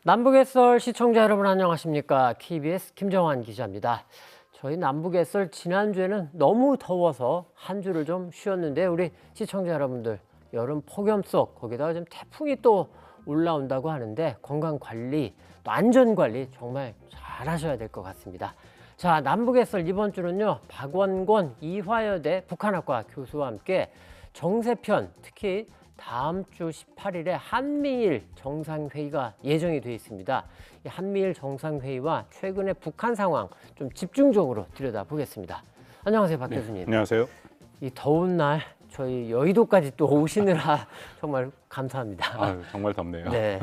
남북의 썰 시청자 여러분 안녕하십니까? KBS 김정환 기자입니다. 저희 남북의 썰 지난주에는 너무 더워서 한 주를 좀 쉬었는데 우리 시청자 여러분들 여름 폭염 속 거기다가 좀 태풍이 또 올라온다고 하는데 건강 관리 또 안전 관리 정말 잘 하셔야 될 것 같습니다. 자, 남북의 썰 이번 주는요. 박원권 이화여대 북한학과 교수와 함께 정세편 특히 다음 주 18일에 한미일 정상회의가 예정이 되어 있습니다. 이 한미일 정상회의와 최근의 북한 상황 좀 집중적으로 들여다보겠습니다. 안녕하세요, 박 교수님. 네, 안녕하세요. 이 더운 날 저희 여의도까지 또 오시느라 정말 감사합니다. 아유, 정말 덥네요. 네.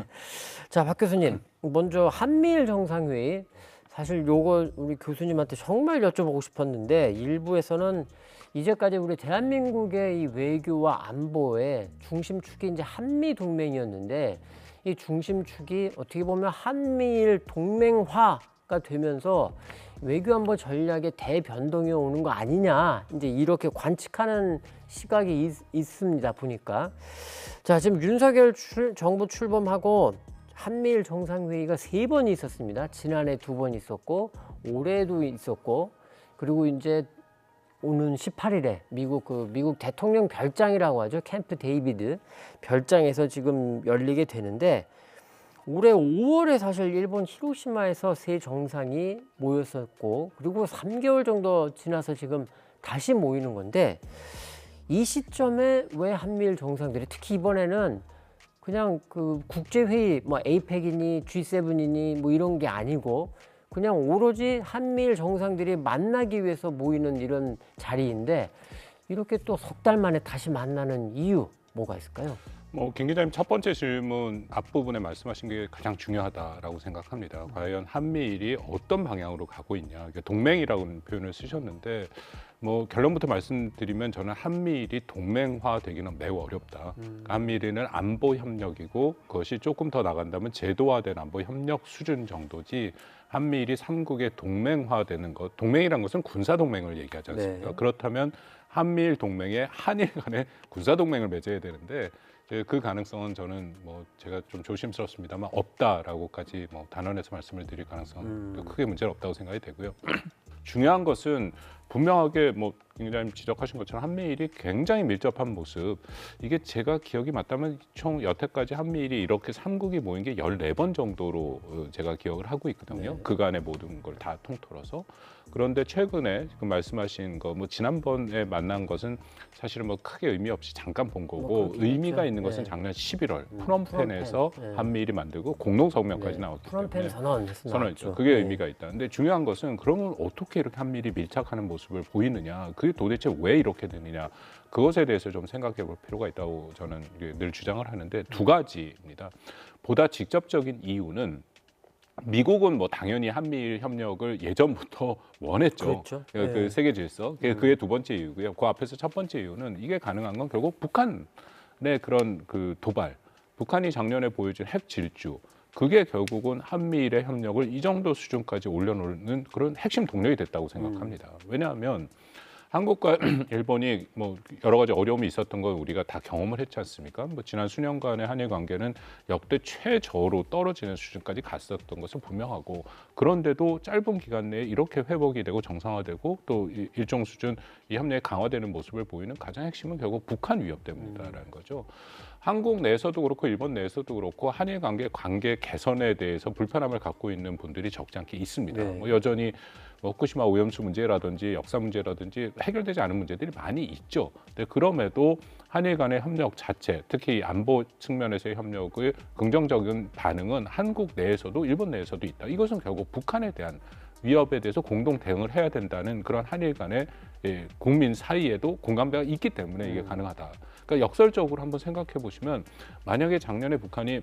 자, 박 교수님, 먼저 한미일 정상회의 사실 요거 우리 교수님한테 정말 여쭤보고 싶었는데 일부에서는 이제까지 우리 대한민국의 이 외교와 안보의 중심축이 이제 한미 동맹이었는데 이 중심축이 어떻게 보면 한미일 동맹화가 되면서 외교 안보 전략의 대변동이 오는 거 아니냐 이제 이렇게 관측하는 시각이 있습니다 보니까. 자, 지금 윤석열 정부 출범하고 한미일 정상회의가 3번 있었습니다. 지난해 2번 있었고 올해도 있었고 그리고 이제 오는 18일에 미국 대통령 별장이라고 하죠. 캠프 데이비드 별장에서 지금 열리게 되는데 올해 5월에 사실 일본 히로시마에서 세 정상이 모였었고 그리고 3개월 정도 지나서 지금 다시 모이는 건데 이 시점에 왜 한미일 정상들이 특히 이번에는 그냥 그 국제회의 뭐 에이펙이니 G7이니 뭐 이런 게 아니고 그냥 오로지 한미일 정상들이 만나기 위해서 모이는 이런 자리인데 이렇게 또 석 달 만에 다시 만나는 이유 뭐가 있을까요? 김 기자님 첫 번째 질문 앞부분에 말씀하신 게 가장 중요하다라고 생각합니다. 과연 한미일이 어떤 방향으로 가고 있냐. 동맹이라는 표현을 쓰셨는데 결론부터 말씀드리면 저는 한미일이 동맹화되기는 매우 어렵다. 한미일은 안보 협력이고 그것이 조금 더 나간다면 제도화된 안보 협력 수준 정도지 한미일이 3국의 동맹화되는 것, 동맹이란 것은 군사동맹을 얘기하지 않습니까? 네. 그렇다면 한미일 동맹에 한일 간에 군사동맹을 맺어야 되는데 그 가능성은 저는 제가 좀 조심스럽습니다만 없다라고까지 단언해서 말씀을 드릴 가능성은 크게 문제는 없다고 생각이 되고요. 중요한 것은 분명하게 기자님 지적하신 것처럼 한미일이 굉장히 밀접한 모습. 이게 제가 기억이 맞다면 총 여태까지 한미일이 이렇게 3국이 모인 게 14번 정도로 제가 기억을 하고 있거든요. 네. 그간의 모든 걸 다 통틀어서. 그런데 최근에 지금 말씀하신 거 지난번에 만난 것은 사실은 크게 의미 없이 잠깐 본 거고 의미가 있는 것은 작년 11월 프놈펜에서 네. 한미일이 만들고 공동성명까지 네. 나왔기 프놈펜 때문에 선언했죠. 그게 네. 의미가 있다. 근데 중요한 것은 그러면 어떻게 이렇게 한미일이 밀착하는 모습을 보이느냐, 그게 도대체 왜 이렇게 되느냐, 그것에 대해서 좀 생각해 볼 필요가 있다고 저는 늘 주장을 하는데 두 가지입니다. 보다 직접적인 이유는 미국은 당연히 한미일 협력을 예전부터 원했죠. 그렇죠. 그 네. 세계 질서. 그게 두 번째 이유고요. 그 앞에서 첫 번째 이유는 이게 가능한 건 결국 북한의 그런 그 도발, 북한이 작년에 보여준 핵 질주, 그게 결국은 한미일의 협력을 이 정도 수준까지 올려놓는 그런 핵심 동력이 됐다고 생각합니다. 왜냐하면 한국과 일본이 여러 가지 어려움이 있었던 걸 우리가 다 경험을 했지 않습니까? 지난 수년간의 한일 관계는 역대 최저로 떨어지는 수준까지 갔었던 것은 분명하고, 그런데도 짧은 기간 내에 이렇게 회복이 되고 정상화되고 또 일정 수준 이 협력이 강화되는 모습을 보이는 가장 핵심은 결국 북한 위협 때문이다라는 거죠. 한국 내에서도 그렇고 일본 내에서도 그렇고 한일 관계 개선에 대해서 불편함을 갖고 있는 분들이 적지 않게 있습니다. 네. 여전히 후쿠시마 오염수 문제라든지 역사 문제라든지 해결되지 않은 문제들이 많이 있죠. 근데 그럼에도 한일 간의 협력 자체, 특히 안보 측면에서의 협력의 긍정적인 반응은 한국 내에서도 일본 내에서도 있다. 이것은 결국 북한에 대한 위협에 대해서 공동 대응을 해야 된다는 그런 한일 간의 국민 사이에도 공감대가 있기 때문에 이게 가능하다. 그러니까 역설적으로 한번 생각해 보시면, 만약에 작년에 북한이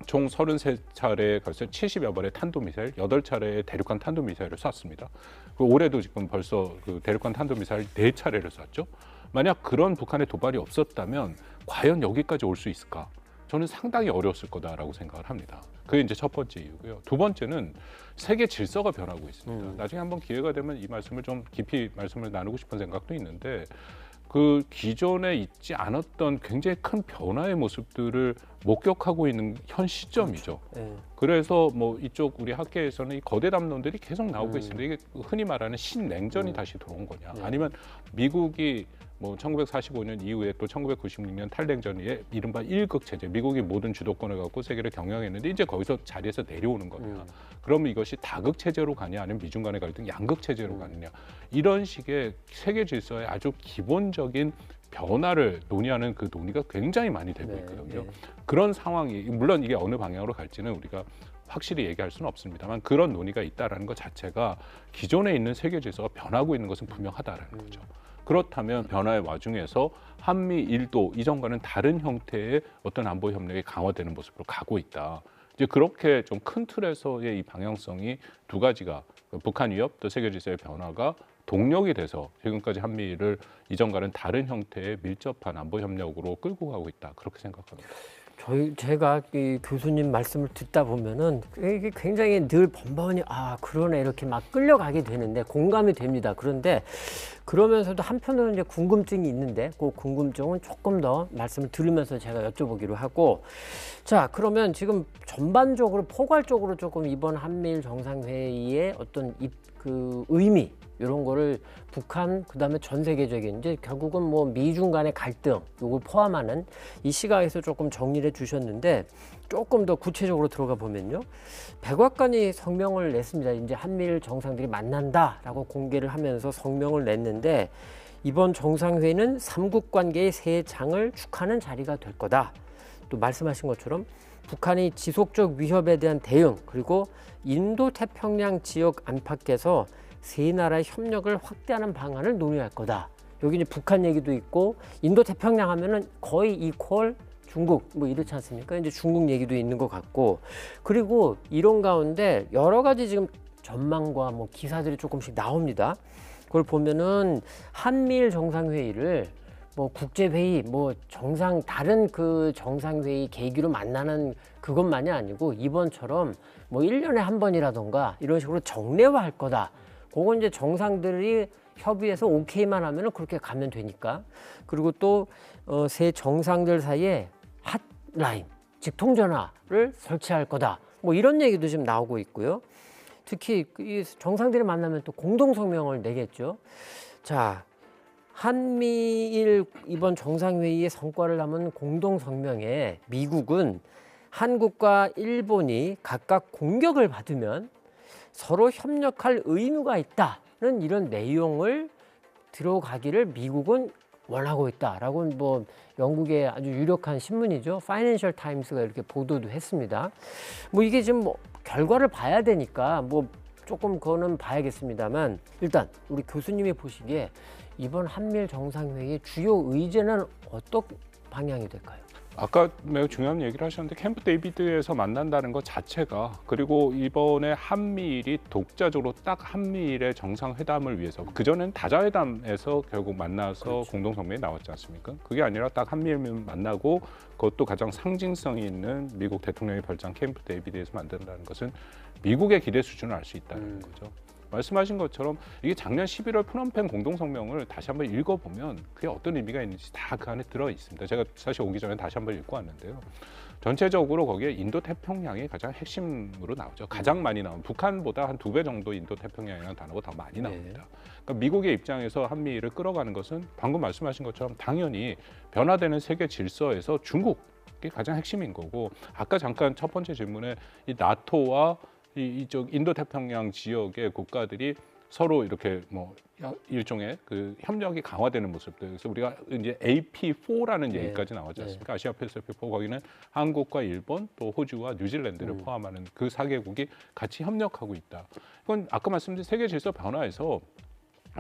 총 33차례에 걸쳐 70여 발의 탄도미사일, 8차례의 대륙간 탄도미사일을 쐈습니다. 그리고 올해도 지금 벌써 그 대륙간 탄도미사일 4차례를 쐈죠. 만약 그런 북한의 도발이 없었다면 과연 여기까지 올 수 있을까? 저는 상당히 어려웠을 거다라고 생각을 합니다. 그게 이제 첫 번째 이유고요. 두 번째는 세계 질서가 변하고 있습니다. 나중에 한번 기회가 되면 이 말씀을 좀 깊이 말씀을 나누고 싶은 생각도 있는데 그 기존에 있지 않았던 굉장히 큰 변화의 모습들을 목격하고 있는 현 시점이죠. 네. 그래서 뭐 이쪽 우리 학계에서는 이 거대 담론들이 계속 나오고 있습니다. 이게 흔히 말하는 신냉전이 다시 들어온 거냐, 아니면 미국이 뭐 1945년 이후에 또 1996년 탈냉전에 이른바 일극 체제, 미국이 모든 주도권을 갖고 세계를 경영했는데 이제 거기서 자리에서 내려오는 거냐. 그러면 이것이 다극 체제로 가냐, 아니면 미중 간의 갈등 양극 체제로 가느냐. 이런 식의 세계 질서의 아주 기본적인 변화를 논의하는 그 논의가 굉장히 많이 되고 있거든요. 그런 상황이, 물론 이게 어느 방향으로 갈지는 우리가 확실히 얘기할 수는 없습니다만 그런 논의가 있다라는 것 자체가 기존에 있는 세계 질서가 변하고 있는 것은 분명하다라는 거죠. 그렇다면 변화의 와중에서 한미 일도 이전과는 다른 형태의 어떤 안보 협력이 강화되는 모습으로 가고 있다. 이제 그렇게 좀 큰 틀에서의 이 방향성이 두 가지가 북한 위협 또 세계 질서의 변화가 동력이 돼서 지금까지 한미를 이전과는 다른 형태의 밀접한 안보 협력으로 끌고 가고 있다. 그렇게 생각합니다. 제가 이 교수님 말씀을 듣다 보면은 이게 굉장히 늘 번번이 그러네 이렇게 막 끌려가게 되는데 공감이 됩니다. 그런데 그러면서도 한편으로는 이제 궁금증이 있는데 그 궁금증은 조금 더 말씀을 들으면서 제가 여쭤보기로 하고, 자 그러면 지금 전반적으로 포괄적으로 조금 이번 한미일 정상회의의 어떤 그 의미 이런 거를 북한 그다음에 전 세계적인 이제 결국은 뭐 미중 간의 갈등 요걸 포함하는 이 시각에서 조금 정리를 해 주셨는데, 조금 더 구체적으로 들어가 보면요, 백악관이 성명을 냈습니다. 이제 한미일 정상들이 만난다라고 공개를 하면서 성명을 냈는데, 이번 정상회의는 삼국 관계의 새 장을 축하하는 자리가 될 거다. 또 말씀하신 것처럼 북한이 지속적 위협에 대한 대응, 그리고 인도 태평양 지역 안팎에서 세 나라의 협력을 확대하는 방안을 논의할 거다. 여기 이제 북한 얘기도 있고, 인도 태평양 하면은 거의 이퀄 중국 뭐 이렇지 않습니까? 이제 중국 얘기도 있는 것 같고, 그리고 이런 가운데 여러 가지 지금 전망과 뭐 기사들이 조금씩 나옵니다. 그걸 보면은 한미일 정상회의를 뭐 국제회의, 뭐 정상 다른 그 정상회의 계기로 만나는 그것만이 아니고 이번처럼 뭐 1년에 한 번이라던가 이런 식으로 정례화할 거다. 그건 이제 정상들이 협의해서 오케이만 하면은 그렇게 가면 되니까. 그리고 또 새 정상들 사이에 핫라인, 즉 통전화를 설치할 거다. 뭐 이런 얘기도 지금 나오고 있고요. 특히 이 정상들이 만나면 또 공동 성명을 내겠죠. 자, 한미일 이번 정상회의의 성과를 담은 공동 성명에 미국은 한국과 일본이 각각 공격을 받으면 서로 협력할 의무가 있다는 이런 내용을 들어가기를 미국은 원하고 있다라고 뭐 영국의 아주 유력한 신문이죠, 파이낸셜 타임스가 이렇게 보도도 했습니다. 뭐 이게 지금 뭐 결과를 봐야 되니까 뭐 조금 그거는 봐야겠습니다만, 일단 우리 교수님이 보시기에 이번 한미일 정상회의의 주요 의제는 어떤 방향이 될까요? 아까 매우 중요한 얘기를 하셨는데 캠프 데이비드에서 만난다는 것 자체가, 그리고 이번에 한미일이 독자적으로 딱 한미일의 정상회담을 위해서, 그전엔 다자회담에서 결국 만나서 그렇죠. 공동성명이 나왔지 않습니까? 그게 아니라 딱 한미일만 만나고 그것도 가장 상징성이 있는 미국 대통령의 별장 캠프 데이비드에서 만든다는 것은 미국의 기대 수준을 알 수 있다는 거죠. 말씀하신 것처럼 이게 작년 11월 프놈펜 공동성명을 다시 한번 읽어보면 그게 어떤 의미가 있는지 다 그 안에 들어 있습니다. 제가 사실 오기 전에 다시 한번 읽고 왔는데요. 전체적으로 거기에 인도태평양이 가장 핵심으로 나오죠. 가장 많이 나온, 북한보다 한 2배 정도 인도태평양이라는 단어가 더 많이 나옵니다. 그러니까 미국의 입장에서 한미일을 끌어가는 것은 방금 말씀하신 것처럼 당연히 변화되는 세계 질서에서 중국이 가장 핵심인 거고, 아까 잠깐 첫 번째 질문에 이 나토와 이쪽 인도태평양 지역의 국가들이 서로 이렇게 뭐 일종의 그 협력이 강화되는 모습들. 그래서 우리가 이제 AP4라는 얘기까지 나오지 않습니까? 아시아 패시픽 4, 거기는 한국과 일본 또 호주와 뉴질랜드를 포함하는 그 4개국이 같이 협력하고 있다. 이건 아까 말씀드린 세계 질서 변화에서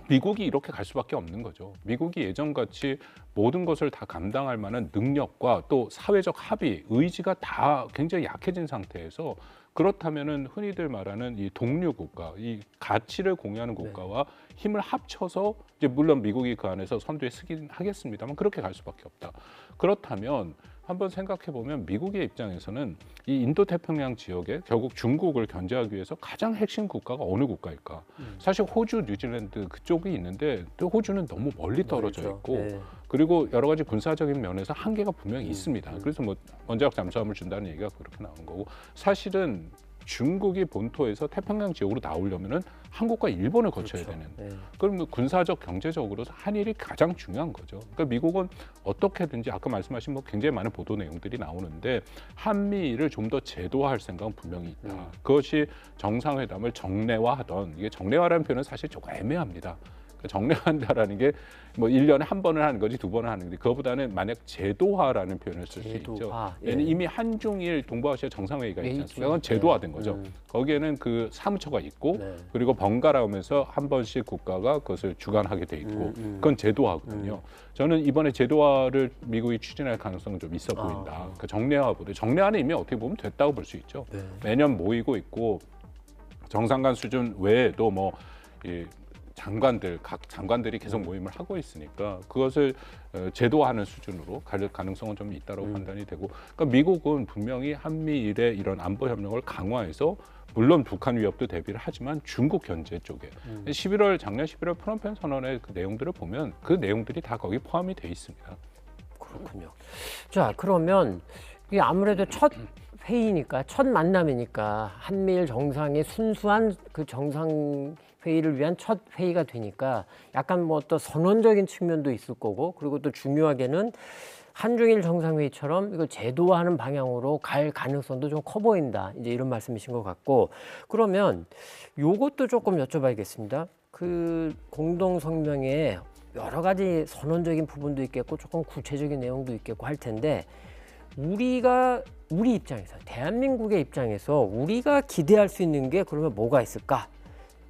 미국이 이렇게 갈 수밖에 없는 거죠. 미국이 예전같이 모든 것을 다 감당할 만한 능력과 또 사회적 합의, 의지가 다 굉장히 약해진 상태에서, 그렇다면은 흔히들 말하는 이 동류 국가, 이 가치를 공유하는 국가와 힘을 합쳐서, 이제 물론 미국이 그 안에서 선두에 서긴 하겠습니다만 그렇게 갈 수밖에 없다. 그렇다면 한번 생각해 보면 미국의 입장에서는 이 인도 태평양 지역에 결국 중국을 견제하기 위해서 가장 핵심 국가가 어느 국가일까? 사실 호주, 뉴질랜드 그쪽이 있는데 또 호주는 너무 멀리 떨어져 멀죠. 있고 네. 그리고 여러 가지 군사적인 면에서 한계가 분명히 있습니다. 그래서 뭐 원자력 잠수함을 준다는 얘기가 그렇게 나온 거고 사실은 중국이 본토에서 태평양 지역으로 나오려면은 한국과 일본을 거쳐야 그렇죠. 되는. 네. 그럼 뭐 군사적, 경제적으로 한일이 가장 중요한 거죠. 그러니까 미국은 어떻게든지 아까 말씀하신 뭐 굉장히 많은 보도 내용들이 나오는데 한미일을 좀 더 제도화할 생각은 분명히 있다. 그것이 정상회담을 정례화하던 이게 정례화라는 표현은 사실 조금 애매합니다. 정례한다라는 게 뭐 1년에 한 번을 하는 거지 두 번을 하는 건데 그거보다는 만약 제도화라는 표현을 쓸 수 있죠. 제도화, 예. 왜냐면 이미 한중일 동부아시아 정상회의가 있지 네, 않습니까? 그건 제도화된 거죠. 거기에는 그 사무처가 있고 네. 그리고 번갈아 가면서 한 번씩 국가가 그것을 주관하게 돼 있고 그건 제도화거든요. 저는 이번에 제도화를 미국이 추진할 가능성은 좀 있어 보인다. 그 정례화보다 정례화는 이미 어떻게 보면 됐다고 볼 수 있죠. 네. 매년 모이고 있고 정상 간 수준 외에도 뭐 이 각 장관들이 계속 모임을 하고 있으니까 그것을 제도화하는 수준으로 갈 가능성은 좀 있다고 판단이 되고, 그러니까 미국은 분명히 한미일의 이런 안보 협력을 강화해서 물론 북한 위협도 대비를 하지만 중국 견제 쪽에 작년 11월 프놈펜 선언의 그 내용들을 보면 그 내용들이 다 거기 포함이 돼 있습니다. 그렇군요. 자, 그러면 이게 아무래도 첫 회의니까 첫 만남이니까 한미일 정상의 순수한 그 정상 회의를 위한 첫 회의가 되니까 약간 뭐 또 선언적인 측면도 있을 거고 그리고 또 중요하게는 한중일 정상회의처럼 이걸 제도화하는 방향으로 갈 가능성도 좀 커 보인다. 이제 이런 말씀이신 것 같고 그러면 요것도 조금 여쭤봐야겠습니다. 그 공동 성명에 여러 가지 선언적인 부분도 있겠고 조금 구체적인 내용도 있겠고 할 텐데 우리 입장에서 대한민국의 입장에서 우리가 기대할 수 있는 게 그러면 뭐가 있을까?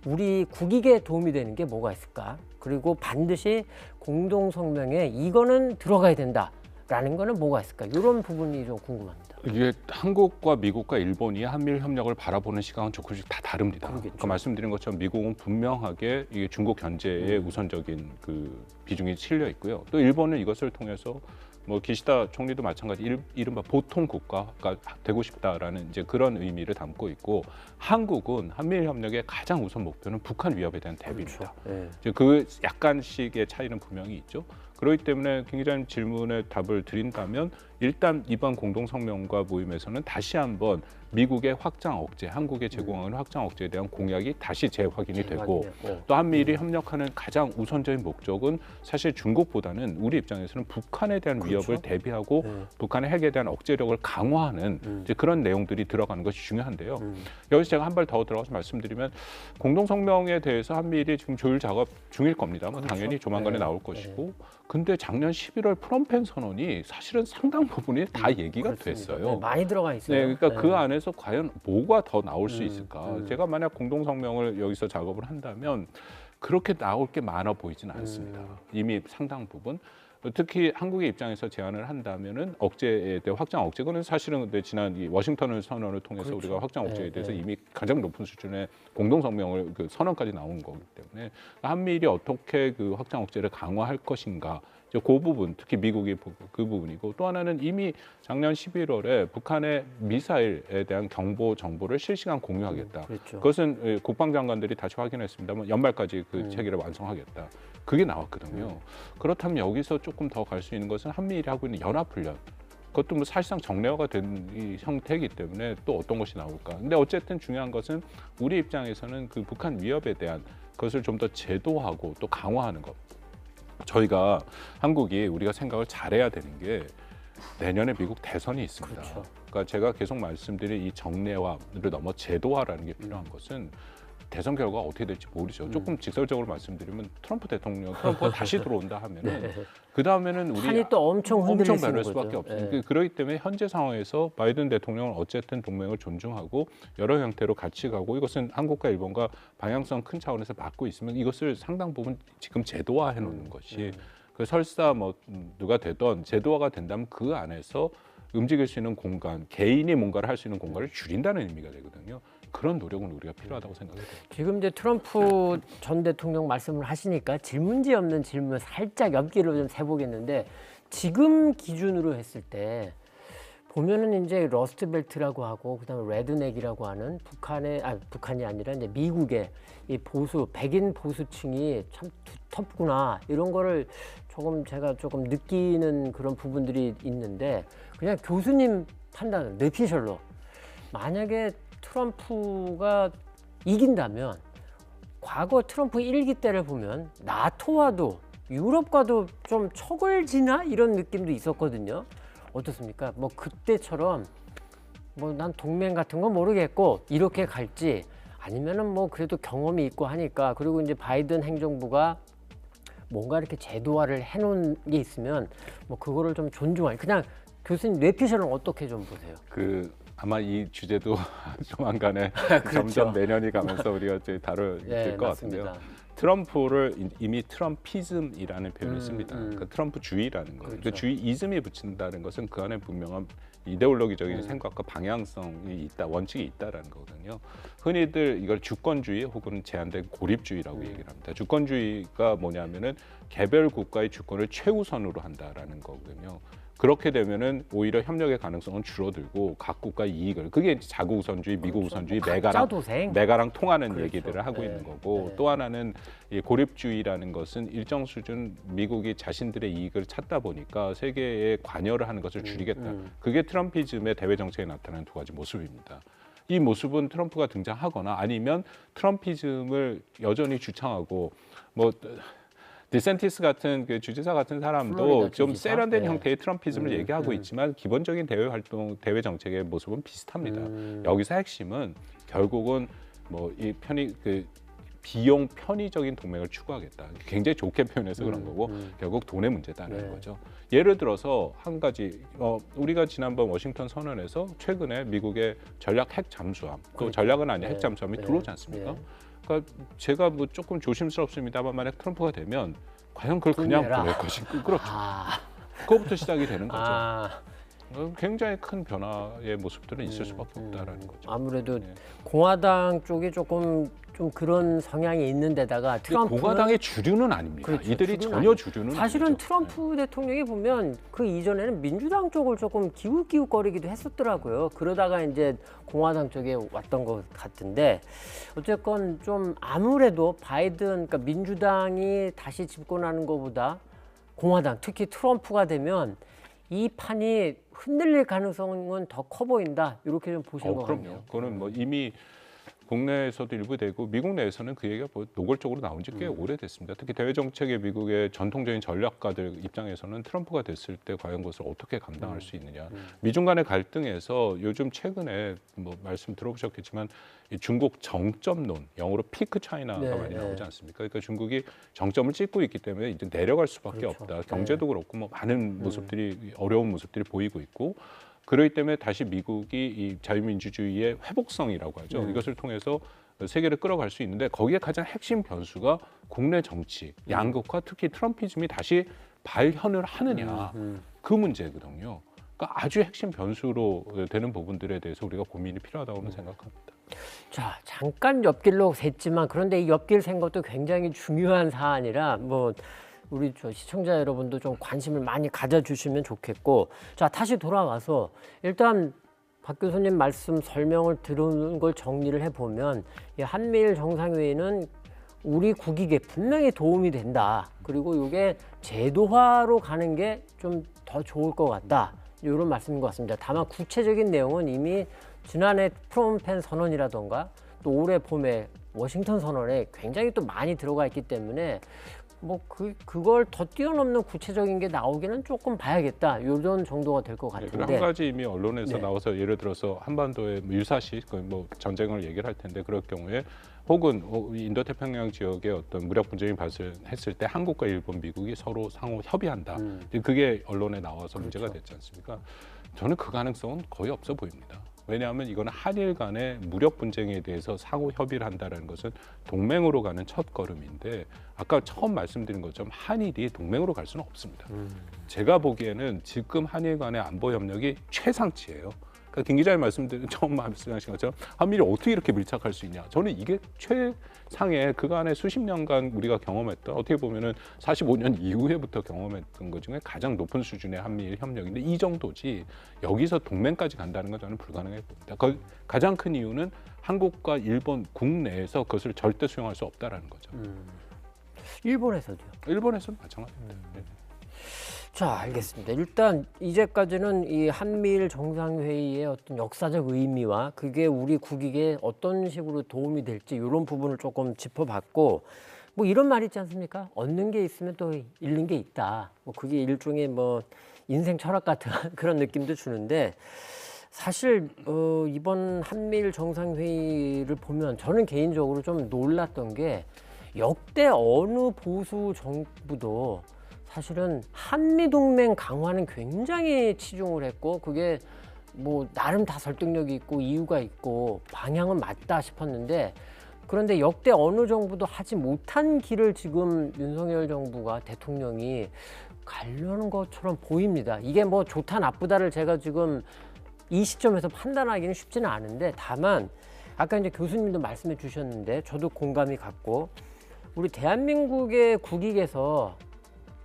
우리 국익에 도움이 되는 게 뭐가 있을까? 그리고 반드시 공동성명에 이거는 들어가야 된다라는 거는 뭐가 있을까? 이런 부분이 좀 궁금합니다. 이게 한국과 미국과 일본이 한미일 협력을 바라보는 시각은 조금씩 다 다릅니다. 그러니까 말씀드린 것처럼 미국은 분명하게 이게 중국 견제에 우선적인 그 비중이 실려 있고요. 또 일본은 이것을 통해서 뭐 기시다 총리도 마찬가지 이른바 보통 국가가 되고 싶다라는 이제 그런 의미를 담고 있고 한국은 한미일 협력의 가장 우선 목표는 북한 위협에 대한 대비입니다. 그렇죠. 네. 이제 그 약간씩의 차이는 분명히 있죠. 그렇기 때문에 김 기자님 질문에 답을 드린다면 일단 이번 공동성명과 모임에서는 다시 한번 미국의 확장 억제, 한국에 제공하는 확장 억제에 대한 공약이 다시 재확인이 되고 또 한미일이 협력하는 가장 우선적인 목적은 사실 중국보다는 우리 입장에서는 북한에 대한 그렇죠. 위협을 대비하고 북한의 핵에 대한 억제력을 강화하는 이제 그런 내용들이 들어가는 것이 중요한데요. 여기서 제가 한 발 더 들어가서 말씀드리면 공동성명에 대해서 한미일이 지금 조율 작업 중일 겁니다. 뭐 당연히 조만간에 나올 것이고 근데 작년 11월 프놈펜 선언이 사실은 상당 부분이 다 얘기가 그렇습니다. 됐어요. 네, 많이 들어가 있어요. 네, 그러니까 그 안에서 과연 뭐가 더 나올 수 있을까? 제가 만약 공동성명을 여기서 작업을 한다면 그렇게 나올 게 많아 보이지는 않습니다. 이미 상당 부분. 특히 한국의 입장에서 제안을 한다면은 억제에 대한 확장 억제, 그거는 사실은 근데 지난 이 워싱턴 선언을 통해서 그렇죠. 우리가 확장 억제에 네, 대해서 네. 이미 가장 높은 수준의 공동성명을 그 선언까지 나온 거기 때문에 한미일이 어떻게 그 확장 억제를 강화할 것인가. 그 부분, 특히 미국이 그 부분이고 또 하나는 이미 작년 11월에 북한의 미사일에 대한 경보 정보를 실시간 공유하겠다. 그렇죠. 그것은 국방장관들이 다시 확인했습니다만 연말까지 그 체계를 완성하겠다. 그게 나왔거든요. 그렇다면 여기서 조금 더 갈 수 있는 것은 한미일이 하고 있는 연합훈련. 그것도 뭐 사실상 정례화가 된 이 형태이기 때문에 또 어떤 것이 나올까. 근데 어쨌든 중요한 것은 우리 입장에서는 그 북한 위협에 대한 것을 좀 더 제도하고 또 강화하는 것. 저희가 한국이 우리가 생각을 잘해야 되는 게 내년에 미국 대선이 있습니다. 그렇죠. 그러니까 제가 계속 말씀드린 이 정례화를 넘어 제도화라는 게 필요한 것은 대선 결과가 어떻게 될지 모르죠. 조금 직설적으로 말씀드리면 트럼프가 다시 들어온다 하면은 그 다음에는 우리 판이 또 엄청 흔들릴 수 있는 수밖에 거죠. 없어요. 네. 그렇기 때문에 현재 상황에서 바이든 대통령은 어쨌든 동맹을 존중하고 여러 형태로 같이 가고 이것은 한국과 일본과 방향성 큰 차원에서 맞고 있으면 이것을 상당 부분 지금 제도화해 놓는 것이 그 설사 뭐 누가 되던 제도화가 된다면 그 안에서 움직일 수 있는 공간, 개인이 뭔가를 할 수 있는 공간을 줄인다는 의미가 되거든요. 그런 노력은 우리가 필요하다고 생각해요. 지금 이제 트럼프 전 대통령 말씀을 하시니까 질문지 없는 질문 살짝 엽기로 좀 세보겠는데 지금 기준으로 했을 때 보면은 이제 러스트벨트라고 하고 그다음에 레드넥이라고 하는 북한이 아니라 이제 미국의 이 보수 백인 보수층이 참 두텁구나 이런 거를 제가 조금 느끼는 그런 부분들이 있는데 그냥 교수님 판단 뇌피셜로 만약에 트럼프가 이긴다면 과거 트럼프 1기 때를 보면 나토와도 유럽과도 좀 척을 지나 이런 느낌도 있었거든요. 어떻습니까? 뭐 그때처럼 뭐 난 동맹 같은 건 모르겠고 이렇게 갈지 아니면은 뭐 그래도 경험이 있고 하니까 그리고 이제 바이든 행정부가 뭔가 이렇게 제도화를 해놓은 게 있으면 뭐 그거를 좀 존중할 그냥 교수님 뇌피셜은 어떻게 좀 보세요? 아마 이 주제도 조만간에 그렇죠. 점점 내년이 가면서 우리가 이제 다룰 네, 것 맞습니다. 같은데요. 트럼프를 이미 트럼피즘이라는 표현을 씁니다. 그러니까 트럼프주의라는 거예요. 그렇죠. 그러니까 주의이즘이 붙인다는 것은 그 안에 분명한 이데올로기적인 생각과 방향성이 있다, 원칙이 있다라는 거거든요. 흔히들 이걸 주권주의 혹은 제한된 고립주의라고 얘기를 합니다. 주권주의가 뭐냐면은 개별 국가의 주권을 최우선으로 한다라는 거거든요. 그렇게 되면은 오히려 협력의 가능성은 줄어들고 각 국가 이익을 그게 자국 우선주의, 미국 우선주의, 메가랑 통하는 그렇죠. 얘기들을 하고 네. 있는 거고 네. 또 하나는 이 고립주의라는 것은 일정 수준 미국이 자신들의 이익을 찾다 보니까 세계에 관여를 하는 것을 줄이겠다. 그게 트럼피즘의 대외 정책에 나타나는 두 가지 모습입니다. 이 모습은 트럼프가 등장하거나 아니면 트럼피즘을 여전히 주창하고 뭐 디센티스 같은 그 주지사 같은 사람도 좀 세련된 형태의 트럼피즘을 얘기하고 있지만 기본적인 대외 활동, 대외 정책의 모습은 비슷합니다. 여기서 핵심은 결국은 뭐 이 비용 편의적인 동맹을 추구하겠다. 굉장히 좋게 표현해서 그런 거고 결국 돈의 문제다라는 거죠. 예를 들어서 한 가지 우리가 지난번 워싱턴 선언에서 최근에 미국의 전략 핵 잠수함, 또 전략은 아닌 핵 잠수함이 들어오지 않습니까? 그러니까 제가 뭐 조금 조심스럽습니다만 만약 트럼프가 되면 과연 그걸 그냥 보낼 것인가? 그렇죠. 그거부터 시작이 되는 거죠. 굉장히 큰 변화의 모습들은 있을 수밖에 없다라는 거죠. 아무래도 공화당 쪽이 좀 그런 성향이 있는 데다가 트럼프는 공화당의 주류는 아닙니다. 그렇죠, 이들이 전혀 주류는 사실은 아니죠. 트럼프 대통령이 보면 그 이전에는 민주당 쪽을 조금 기웃기웃거리기도 했었더라고요. 그러다가 이제 공화당 쪽에 왔던 것 같은데 어쨌건 좀 아무래도 바이든 그러니까 민주당이 다시 집권하는 것보다 공화당 특히 트럼프가 되면 이 판이 흔들릴 가능성은 더 커 보인다. 이렇게 좀 보신 것 같네요. 그럼요. 그거는 뭐 이미 국내에서도 일부 되고 미국 내에서는 그 얘기가 뭐 노골적으로 나온 지 꽤 오래됐습니다. 특히 대외 정책의 미국의 전통적인 전략가들 입장에서는 트럼프가 됐을 때 과연 그것을 어떻게 감당할 수 있느냐. 미중 간의 갈등에서 요즘 최근에 뭐 말씀 들어보셨겠지만 이 중국 정점론, 영어로 피크 차이나가 많이 나오지 않습니까? 그러니까 중국이 정점을 찍고 있기 때문에 이제 내려갈 수밖에 없다. 경제도 그렇고 뭐 많은 모습들이 어려운 모습들이 보이고 있고 그렇기 때문에 다시 미국이 이 자유민주주의의 회복성이라고 하죠. 이것을 통해서 세계를 끌어갈 수 있는데 거기에 가장 핵심 변수가 국내 정치, 양극화, 특히 트럼피즘이 다시 발현을 하느냐 그 문제거든요. 그러니까 아주 핵심 변수로 되는 부분들에 대해서 우리가 고민이 필요하다고 생각합니다. 자, 잠깐 옆길로 샜지만 그런데 이 옆길 샌 것도 굉장히 중요한 사안이라 뭐 우리 시청자 여러분도 좀 관심을 많이 가져주시면 좋겠고 자 다시 돌아와서 일단 박 교수님 말씀 설명을 들은 걸 정리를 해보면 이 한미일 정상회의는 우리 국익에 분명히 도움이 된다. 그리고 이게 제도화로 가는 게 좀 더 좋을 것 같다. 이런 말씀인 것 같습니다. 다만 구체적인 내용은 이미 지난해 프롬펜 선언이라던가 또 올해 봄에 워싱턴 선언에 굉장히 또 많이 들어가 있기 때문에 뭐 그걸 더 뛰어넘는 구체적인 게 나오기는 조금 봐야겠다. 이런 정도가 될 것 같은데. 한 가지 이미 언론에서 나와서 예를 들어서 한반도의 유사시 뭐 전쟁을 얘기를 할 텐데 그럴 경우에 혹은 인도태평양 지역의 어떤 무력 분쟁이 발생했을 때 한국과 일본, 미국이 서로 상호 협의한다. 그게 언론에 나와서 문제가 됐지 않습니까? 저는 그 가능성은 거의 없어 보입니다. 왜냐하면 이거는 한일 간의 무력 분쟁에 대해서 상호 협의를 한다는 것은 동맹으로 가는 첫 걸음인데 아까 처음 말씀드린 것처럼 한일이 동맹으로 갈 수는 없습니다. 제가 보기에는 지금 한일 간의 안보 협력이 최상치예요. 그러니까 김 기자님 처음 말씀하신 것처럼 한미일이 어떻게 이렇게 밀착할 수 있냐. 저는 이게 최상의 그간의 수십 년간 우리가 경험했던 어떻게 보면은 45년 이후에부터 경험했던 것 중에 가장 높은 수준의 한미일 협력인데 이 정도지 여기서 동맹까지 간다는 건 저는 불가능해 봅니다. 가장 큰 이유는 한국과 일본 국내에서 그것을 절대 수용할 수 없다라는 거죠. 일본에서도요. 일본에서는 마찬가지입니다. 자, 알겠습니다. 일단 이제까지는 이 한미일 정상회의의 어떤 역사적 의미와 그게 우리 국익에 어떤 식으로 도움이 될지 이런 부분을 조금 짚어봤고, 뭐 이런 말 있지 않습니까? 얻는 게 있으면 또 잃는 게 있다. 뭐 그게 일종의 뭐 인생 철학 같은 그런 느낌도 주는데, 사실 이번 한미일 정상회의를 보면 저는 개인적으로 좀 놀랐던 게 역대 어느 보수 정부도 사실은 한미동맹 강화는 굉장히 치중을 했고 그게 뭐 나름 다 설득력이 있고 이유가 있고 방향은 맞다 싶었는데, 그런데 역대 어느 정부도 하지 못한 길을 지금 윤석열 정부가 대통령이 가려는 것처럼 보입니다. 이게 뭐 좋다 나쁘다를 제가 지금 이 시점에서 판단하기는 쉽지는 않은데, 다만 아까 이제 교수님도 말씀해 주셨는데 저도 공감이 갔고, 우리 대한민국의 국익에서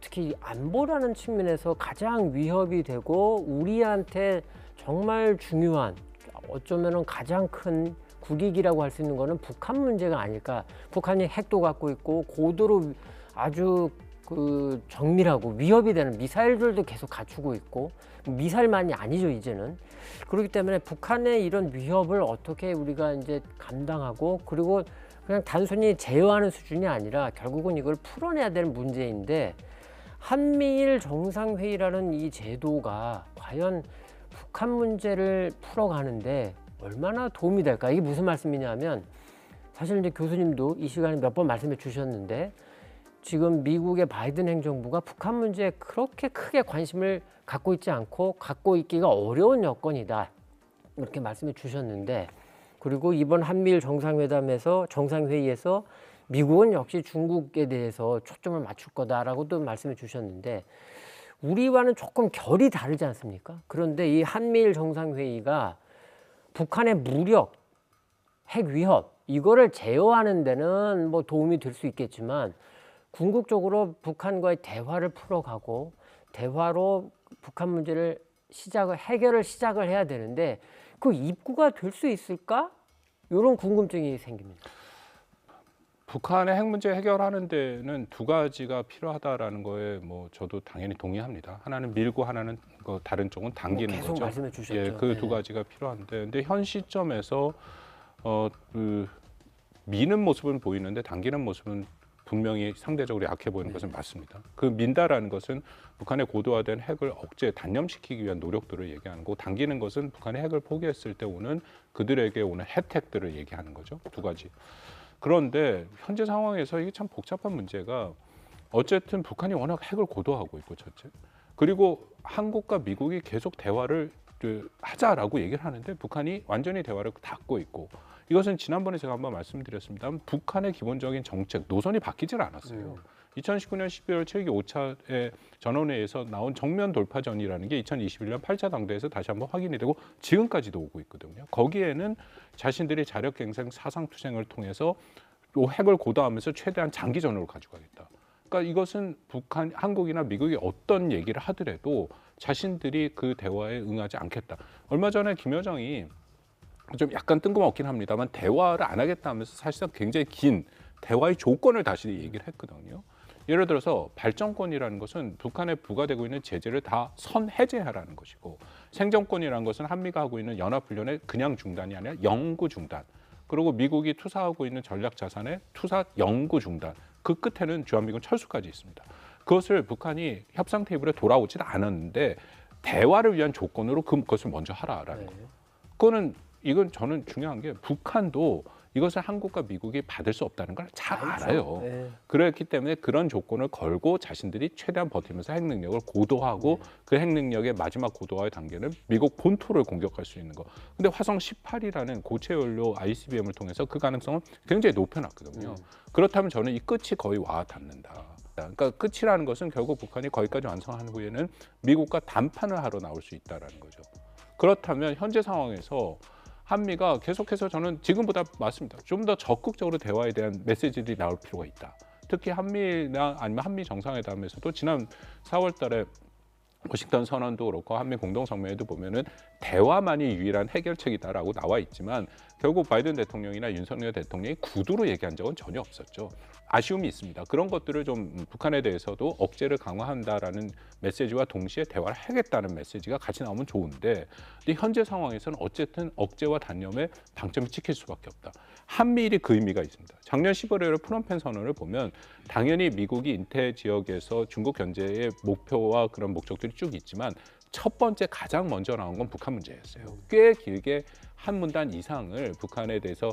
특히 안보라는 측면에서 가장 위협이 되고 우리한테 정말 중요한, 어쩌면은 가장 큰 국익이라고 할 수 있는 거는 북한 문제가 아닐까. 북한이 핵도 갖고 있고 고도로 아주 그 정밀하고 위협이 되는 미사일들도 계속 갖추고 있고, 미사일만이 아니죠 이제는. 그렇기 때문에 북한의 이런 위협을 어떻게 우리가 이제 감당하고, 그리고 그냥 단순히 제어하는 수준이 아니라 결국은 이걸 풀어내야 되는 문제인데, 한미일 정상회의라는 이 제도가 과연 북한 문제를 풀어가는데 얼마나 도움이 될까? 이게 무슨 말씀이냐면, 사실 이제 교수님도 이 시간에 몇 번 말씀해 주셨는데, 지금 미국의 바이든 행정부가 북한 문제에 그렇게 크게 관심을 갖고 있지 않고 갖고 있기가 어려운 여건이다, 이렇게 말씀해 주셨는데, 그리고 이번 한미일 정상회의에서 미국은 역시 중국에 대해서 초점을 맞출 거다라고도 말씀해 주셨는데, 우리와는 조금 결이 다르지 않습니까? 그런데 이 한미일 정상회의가 북한의 무력, 핵 위협 이거를 제어하는 데는 뭐 도움이 될 수 있겠지만, 궁극적으로 북한과의 대화를 풀어가고 대화로 북한 문제를 해결을 시작을 해야 되는데 그 입구가 될 수 있을까? 이런 궁금증이 생깁니다. 북한의 핵 문제 해결하는 데는 두 가지가 필요하다라는 거에 뭐 저도 당연히 동의합니다. 하나는 밀고 하나는 다른 쪽은 당기는 계속 거죠. 말씀해 주셨죠. 예, 그 두 가지가 필요한데, 근데 현 시점에서 미는 모습은 보이는데 당기는 모습은 분명히 상대적으로 약해 보이는 것은 맞습니다. 그 민다라는 것은 북한의 고도화된 핵을 단념시키기 위한 노력들을 얘기하는 거고, 당기는 것은 북한의 핵을 포기했을 때 오는 그들에게 오는 혜택들을 얘기하는 거죠. 두 가지. 그런데 현재 상황에서 이게 참 복잡한 문제가, 어쨌든 북한이 워낙 핵을 고도화하고 있고 첫째, 그리고 한국과 미국이 계속 대화를 하자라고 얘기를 하는데 북한이 완전히 대화를 닫고 있고, 이것은 지난번에 제가 한번 말씀드렸습니다만 북한의 기본적인 정책 노선이 바뀌질 않았어요. 2019년 12월 7기 5차의 전원회의에서 나온 정면 돌파전이라는 게 2021년 8차 당대에서 다시 한번 확인이 되고 지금까지도 오고 있거든요. 거기에는 자신들이 자력갱생 사상투쟁을 통해서 핵을 고도하면서 최대한 장기전으로 가져가겠다. 그러니까 이것은 한국이나 미국이 어떤 얘기를 하더라도 자신들이 그 대화에 응하지 않겠다. 얼마 전에 김 여정이 좀 약간 뜬금없긴 합니다만 대화를 안 하겠다 하면서 사실상 굉장히 긴 대화의 조건을 다시 얘기를 했거든요. 예를 들어서 발전권이라는 것은 북한에 부과되고 있는 제재를 다 선해제하라는 것이고, 생존권이라는 것은 한미가 하고 있는 연합훈련의 그냥 중단이 아니라 영구 중단, 그리고 미국이 투사하고 있는 전략 자산의 투사 영구 중단, 그 끝에는 주한미군 철수까지 있습니다. 그것을 북한이 협상 테이블에 돌아오지는 않았는데 대화를 위한 조건으로 그것을 먼저 하라라는 거예요. 이건 저는 중요한 게, 북한도 이것을 한국과 미국이 받을 수 없다는 걸 잘 알아요. 네. 그렇기 때문에 그런 조건을 걸고 자신들이 최대한 버티면서 핵 능력을 고도화하고 그 핵 능력의 마지막 고도화의 단계는 미국 본토를 공격할 수 있는 거. 근데 화성 18이라는 고체 연료 ICBM을 통해서 그 가능성은 굉장히 높여놨거든요. 그렇다면 저는 이 끝이 거의 와 닿는다. 그러니까 끝이라는 것은 결국 북한이 거기까지 완성한 후에는 미국과談판을 하러 나올 수 있다라는 거죠. 그렇다면 현재 상황에서 한미가 계속해서 저는 지금보다 맞습니다. 좀 더 적극적으로 대화에 대한 메시지들이 나올 필요가 있다. 특히 한미나 아니면 한미 정상회담에서도 지난 4월 달에 워싱턴 선언도 그렇고 한미 공동성명에도 보면은 대화만이 유일한 해결책이다라고 나와 있지만 결국 바이든 대통령이나 윤석열 대통령이 구두로 얘기한 적은 전혀 없었죠. 아쉬움이 있습니다. 그런 것들을 좀 북한에 대해서도 억제를 강화한다라는 메시지와 동시에 대화를 하겠다는 메시지가 같이 나오면 좋은데 현재 상황에서는 어쨌든 억제와 단념에 방점이 찍힐 수밖에 없다. 한미일이 그 의미가 있습니다. 작년 11월에 프놈펜 선언을 보면 당연히 미국이 인태 지역에서 중국 견제의 목표와 그런 목적들이 쭉 있지만 첫 번째 가장 먼저 나온 건 북한 문제였어요. 꽤 길게 한 문단 이상을 북한에 대해서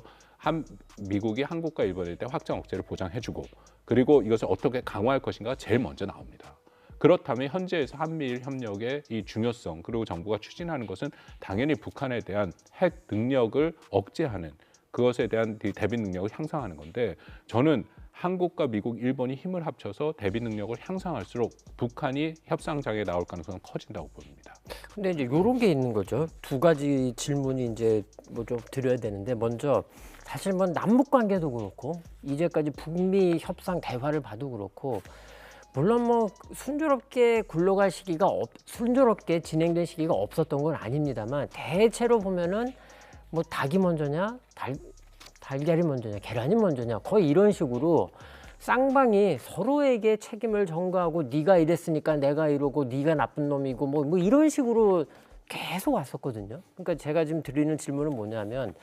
미국이 한국과 일본에 대해 확장 억제를 보장해주고 그리고 이것을 어떻게 강화할 것인가 제일 먼저 나옵니다. 그렇다면 현재에서 한미일 협력의 이 중요성 그리고 정부가 추진하는 것은 당연히 북한에 대한 핵 능력을 억제하는 그것에 대한 대비 능력을 향상하는 건데 저는 한국과 미국, 일본이 힘을 합쳐서 대비 능력을 향상할수록 북한이 협상장에 나올 가능성은 커진다고 봅니다. 근데 이제 이런 게 있는 거죠. 두 가지 질문이 이제 뭐 좀 드려야 되는데 먼저 사실 뭐 남북 관계도 그렇고 이제까지 북미 협상 대화를 봐도 그렇고 물론 뭐 순조롭게 굴러갈 시기가 순조롭게 진행된 시기가 없었던 건 아닙니다만 대체로 보면은 뭐 닭이 먼저냐 달걀이 먼저냐 계란이 먼저냐 거의 이런 식으로 쌍방이 서로에게 책임을 전가하고 네가 이랬으니까 내가 이러고 네가 나쁜 놈이고 뭐 이런 식으로 계속 왔었거든요. 그러니까 제가 지금 드리는 질문은 뭐냐면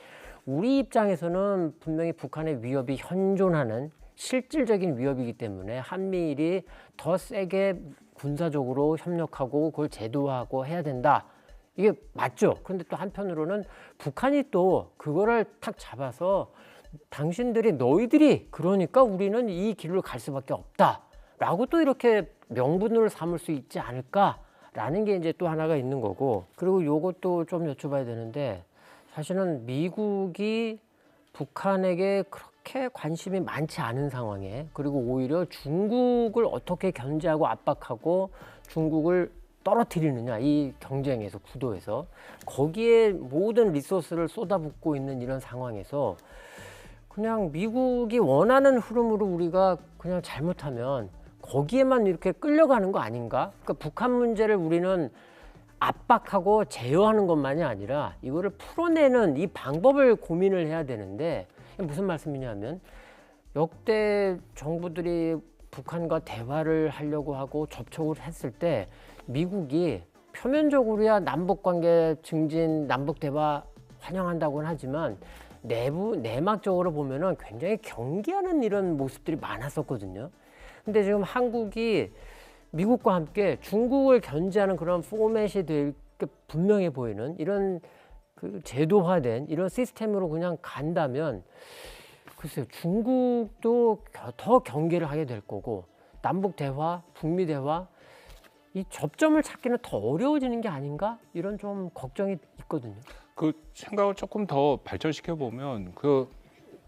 우리 입장에서는 분명히 북한의 위협이 현존하는 실질적인 위협이기 때문에 한미일이 더 세게 군사적으로 협력하고 그걸 제도화하고 해야 된다. 이게 맞죠. 그런데 또 한편으로는 북한이 또 그거를 탁 잡아서 당신들이 너희들이 그러니까 우리는 이 길로 갈 수밖에 없다라고 또 이렇게 명분을 삼을 수 있지 않을까라는 게 이제 또 하나가 있는 거고 그리고 요것도 좀 여쭤봐야 되는데 사실은 미국이 북한에게 그렇게 관심이 많지 않은 상황에 그리고 오히려 중국을 어떻게 견제하고 압박하고 중국을 떨어뜨리느냐 이 경쟁에서 구도에서 거기에 모든 리소스를 쏟아붓고 있는 이런 상황에서 그냥 미국이 원하는 흐름으로 우리가 그냥 잘못하면 거기에만 이렇게 끌려가는 거 아닌가? 그러니까 북한 문제를 우리는 압박하고 제어하는 것만이 아니라 이거를 풀어내는 이 방법을 고민을 해야 되는데 무슨 말씀이냐면 역대 정부들이 북한과 대화를 하려고 하고 접촉을 했을 때 미국이 표면적으로야 남북관계 증진, 남북대화 환영한다고는 하지만 내막적으로 보면은 굉장히 경계하는 이런 모습들이 많았었거든요. 근데 지금 한국이 미국과 함께 중국을 견제하는 그런 포맷이 될 게 분명해 보이는 이런 그 제도화된 이런 시스템으로 그냥 간다면 글쎄요, 중국도 더 경계를 하게 될 거고 남북 대화, 북미 대화 이 접점을 찾기는 더 어려워지는 게 아닌가 이런 좀 걱정이 있거든요. 그 생각을 조금 더 발전시켜 보면 그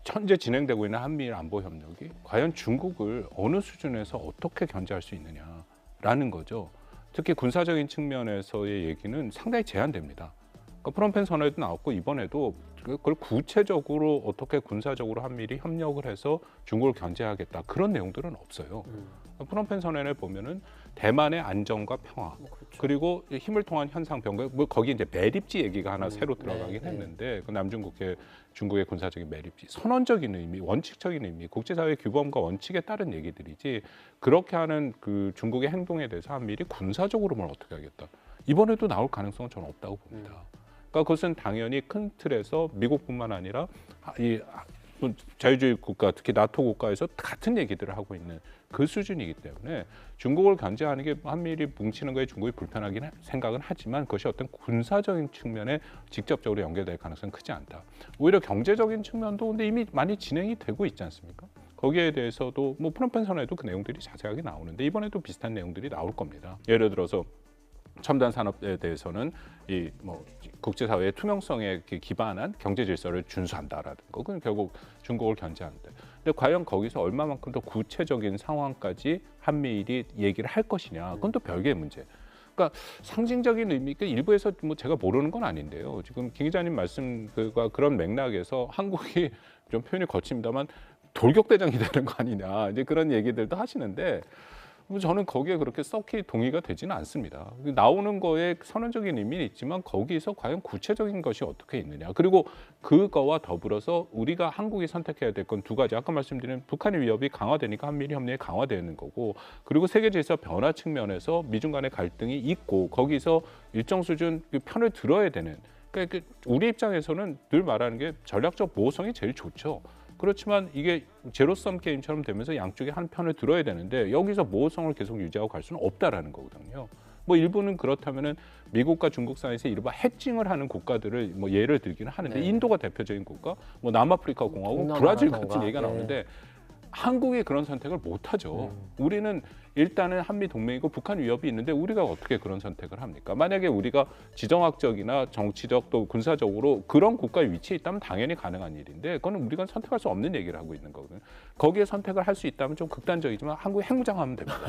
현재 진행되고 있는 한미일 안보 협력이 과연 중국을 어느 수준에서 어떻게 견제할 수 있느냐라는 거죠. 특히 군사적인 측면에서의 얘기는 상당히 제한됩니다. 그러니까 프놈펜 선언에도 나왔고 이번에도 그걸 구체적으로 어떻게 군사적으로 한미일이 협력을 해서 중국을 견제하겠다 그런 내용들은 없어요. 프놈펜 선언에 보면은 대만의 안정과 평화 그렇죠. 그리고 힘을 통한 현상 변경 뭐 거기 이제 매립지 얘기가 하나 새로 들어가긴 했는데 그 남중국해 중국의 군사적인 매립지 선언적인 의미 원칙적인 의미 국제사회 규범과 원칙에 따른 얘기들이지 그렇게 하는 그 중국의 행동에 대해서 한미일이 군사적으로 뭘 어떻게 하겠다 이번에도 나올 가능성은 저는 없다고 봅니다. 그러니까 그것은 당연히 큰 틀에서 미국뿐만 아니라 이 자유주의 국가 특히 나토 국가에서 같은 얘기들을 하고 있는 그 수준이기 때문에 중국을 견제하는 게 한미일이 뭉치는 거에 중국이 불편하긴 생각은 하지만 그것이 어떤 군사적인 측면에 직접적으로 연결될 가능성은 크지 않다. 오히려 경제적인 측면도 근데 이미 많이 진행이 되고 있지 않습니까? 거기에 대해서도 뭐 프놈펜 선언에도 그 내용들이 자세하게 나오는데 이번에도 비슷한 내용들이 나올 겁니다. 예를 들어서 첨단 산업에 대해서는 이 뭐 국제사회의 투명성에 기반한 경제 질서를 준수한다라는 거, 그건 결국 중국을 견제하는데. 근데 과연 거기서 얼마만큼 더 구체적인 상황까지 한미일이 얘기를 할 것이냐, 그건 또 별개의 문제. 그러니까 상징적인 의미, 그 일부에서 뭐 제가 모르는 건 아닌데요. 지금 김 기자님 말씀과 그런 맥락에서 한국이 좀 표현이 거칩니다만 돌격대장이 되는 거 아니냐 이제 그런 얘기들도 하시는데 저는 거기에 그렇게 썩히 동의가 되지는 않습니다. 나오는 거에 선언적인 의미는 있지만 거기서 과연 구체적인 것이 어떻게 있느냐. 그리고 그거와 더불어서 우리가 한국이 선택해야 될 건 두 가지. 아까 말씀드린 북한의 위협이 강화되니까 한미일 협력이 강화되는 거고 그리고 세계 질서 변화 측면에서 미중 간의 갈등이 있고 거기서 일정 수준 편을 들어야 되는 그러니까 우리 입장에서는 늘 말하는 게 전략적 모호성이 제일 좋죠. 그렇지만 이게 제로섬 게임처럼 되면서 양쪽이 한 편을 들어야 되는데 여기서 모호성을 계속 유지하고 갈 수는 없다라는 거거든요. 뭐 일부는 그렇다면은 미국과 중국 사이에서 이른바 해칭을 하는 국가들을 뭐 예를 들기는 하는데 네. 인도가 대표적인 국가, 뭐 남아프리카 공화국, 브라질 같은 얘기가 나오는데 한국이 그런 선택을 못하죠. 우리는 일단은 한미 동맹이고 북한 위협이 있는데 우리가 어떻게 그런 선택을 합니까? 만약에 우리가 지정학적이나 정치적 또 군사적으로 그런 국가의 위치에 있다면 당연히 가능한 일인데 그거는 우리가 선택할 수 없는 얘기를 하고 있는 거거든요. 거기에 선택을 할 수 있다면 좀 극단적이지만 한국에 핵무장하면 됩니다.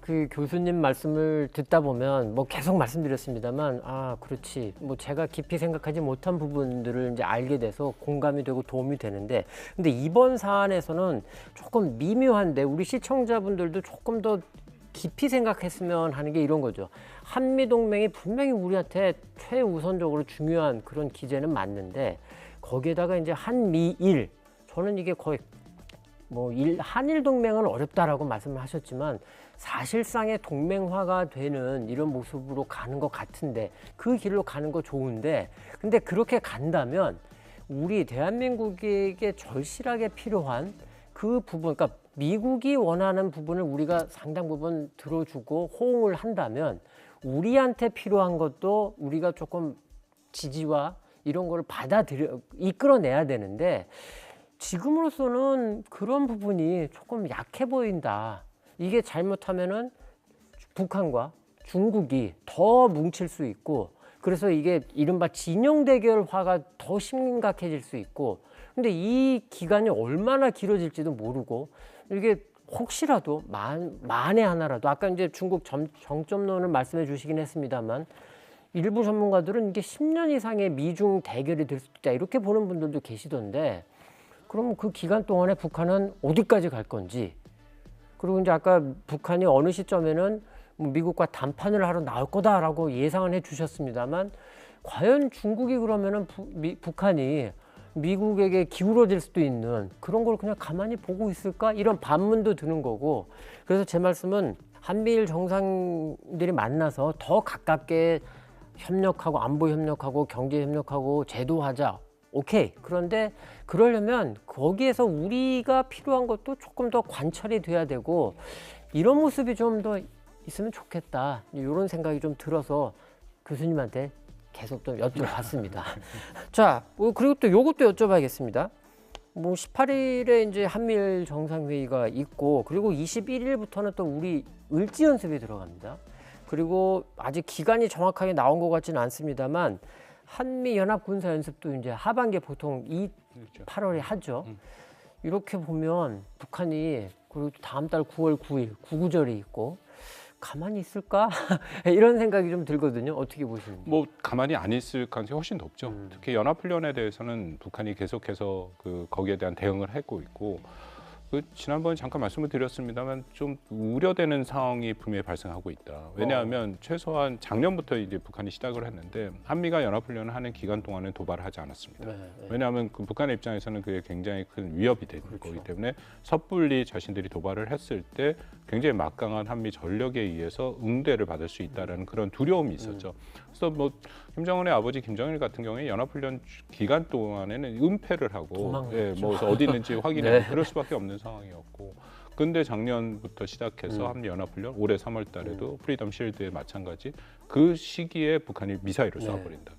그 교수님 말씀을 듣다 보면 뭐 계속 말씀드렸습니다만 아 그렇지 뭐 제가 깊이 생각하지 못한 부분들을 이제 알게 돼서 공감이 되고 도움이 되는데 근데 이번 사안에서는 조금 미묘한데 우리 시청자분들도 조금 더 깊이 생각했으면 하는 게 이런 거죠. 한미 동맹이 분명히 우리한테 최우선적으로 중요한 그런 기제는 맞는데 거기에다가 이제 한미일 저는 이게 거의 뭐 한일 동맹은 어렵다라고 말씀을 하셨지만 사실상의 동맹화가 되는 이런 모습으로 가는 것 같은데 그 길로 가는 거 좋은데 근데 그렇게 간다면 우리 대한민국에게 절실하게 필요한 그 부분 그러니까 미국이 원하는 부분을 우리가 상당 부분 들어주고 호응을 한다면 우리한테 필요한 것도 우리가 조금 지지와 이런 거를 이끌어내야 되는데 지금으로서는 그런 부분이 조금 약해 보인다. 이게 잘못하면은 북한과 중국이 더 뭉칠 수 있고 그래서 이게 이른바 진영 대결화가 더 심각해질 수 있고 근데 이 기간이 얼마나 길어질지도 모르고 이게 혹시라도 만에 하나라도 아까 이제 중국 정점론을 말씀해 주시긴 했습니다만 일부 전문가들은 이게 10년 이상의 미중 대결이 될 수도 있다 이렇게 보는 분들도 계시던데 그럼 그 기간 동안에 북한은 어디까지 갈 건지 그리고 이제 아까 북한이 어느 시점에는 미국과 담판을 하러 나올 거다라고 예상을 해주셨습니다만 과연 중국이 그러면은 북한이 미국에게 기울어질 수도 있는 그런 걸 그냥 가만히 보고 있을까 이런 반문도 드는 거고 그래서 제 말씀은 한미일 정상들이 만나서 더 가깝게 협력하고 안보 협력하고 경제 협력하고 제도하자. 오케이. 그런데 그러려면 거기에서 우리가 필요한 것도 조금 더 관철이 돼야 되고 이런 모습이 좀 더 있으면 좋겠다. 이런 생각이 좀 들어서 교수님한테 계속 좀 여쭤봤습니다. 자, 그리고 또 요것도 여쭤봐야겠습니다. 뭐 18일에 이제 한미일 정상회의가 있고 그리고 21일부터는 또 우리 을지 연습이 들어갑니다. 그리고 아직 기간이 정확하게 나온 것 같지는 않습니다만 한미 연합 군사 연습도 이제 하반기에 보통 8월에 하죠. 이렇게 보면 북한이 그리고 다음 달 9월 9일 구구절이 있고 가만히 있을까 이런 생각이 좀 들거든요. 어떻게 보시는지? 뭐 가만히 안 있을 가능성이 훨씬 높죠. 특히 연합훈련에 대해서는 북한이 계속해서 거기에 대한 대응을 하고 있고. 지난번에 잠깐 말씀을 드렸습니다만 좀 우려되는 상황이 분명히 발생하고 있다. 왜냐하면 최소한 작년부터 이제 북한이 시작을 했는데 한미가 연합훈련을 하는 기간 동안은 도발을 하지 않았습니다. 왜냐하면 북한의 입장에서는 그게 굉장히 큰 위협이 되는 거기 때문에 섣불리 자신들이 도발을 했을 때 굉장히 막강한 한미 전력에 의해서 응대를 받을 수 있다라는 그런 두려움이 있었죠. 그래서 뭐 김정은의 아버지 김정일 같은 경우에 연합훈련 기간 동안에는 은폐를 하고 뭐 어디 있는지 확인하고 그럴 수밖에 없는 상황이었고 근데 작년부터 시작해서 한미 연합훈련 올해 3월 달에도 프리덤 실드에 마찬가지 그 시기에 북한이 미사일을 쏴버린다.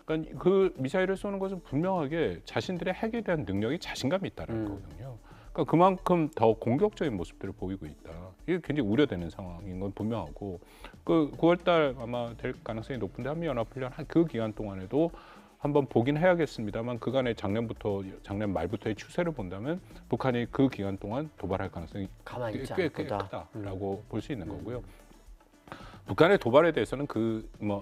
그러니까 그 미사일을 쏘는 것은 분명하게 자신들의 핵에 대한 능력이 자신감이 있다는 거거든요. 그러니까 그만큼 더 공격적인 모습들을 보이고 있다. 이게 굉장히 우려되는 상황인 건 분명하고 그 9월 달 아마 될 가능성이 높은데 한미 연합훈련 그 기간 동안에도 한번 보긴 해야겠습니다만 그간의 작년 말부터의 추세를 본다면 북한이 그 기간 동안 도발할 가능성이 가만히 있지 꽤 않을까. 크다라고 볼 수 있는 거고요. 북한의 도발에 대해서는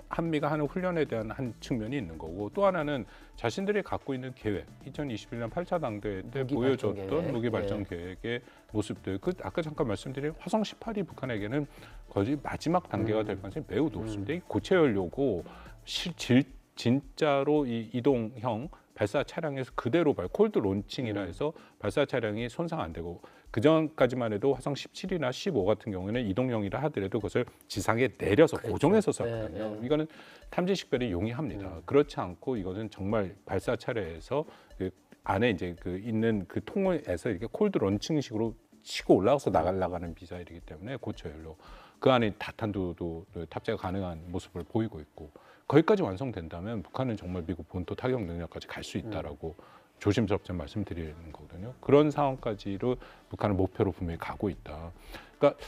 한미가 하는 훈련에 대한 한 측면이 있는 거고 또 하나는 자신들이 갖고 있는 계획, 2021년 8차 당대회 때 보여줬던 무기 발전 계획의 모습들, 아까 잠깐 말씀드린 화성 18이 북한에게는 거의 마지막 단계가 될 가능성이 매우 높습니다. 이 고체 연료고 진짜로 이 이동형 발사 차량에서 그대로 콜드 론칭이라 해서 발사 차량이 손상 안 되고 그 전까지만 해도 화성 17이나 15 같은 경우에는 이동형이라 하더라도 그것을 지상에 내려서 고정해서 쐈거든요. 이거는 탐지 식별이 용이합니다. 그렇지 않고 이거는 정말 발사 차량에서 그 안에 이제 있는 그 통에서 이렇게 콜드 런칭식으로 치고 올라가서 나가는 미사일이기 때문에 고체 연료 그 안에 다탄두도 탑재가 가능한 모습을 보이고 있고 거기까지 완성된다면 북한은 정말 미국 본토 타격 능력까지 갈 수 있다라고 조심스럽게 말씀드리는 거거든요. 그런 상황까지로 북한은 목표로 분명히 가고 있다. 그러니까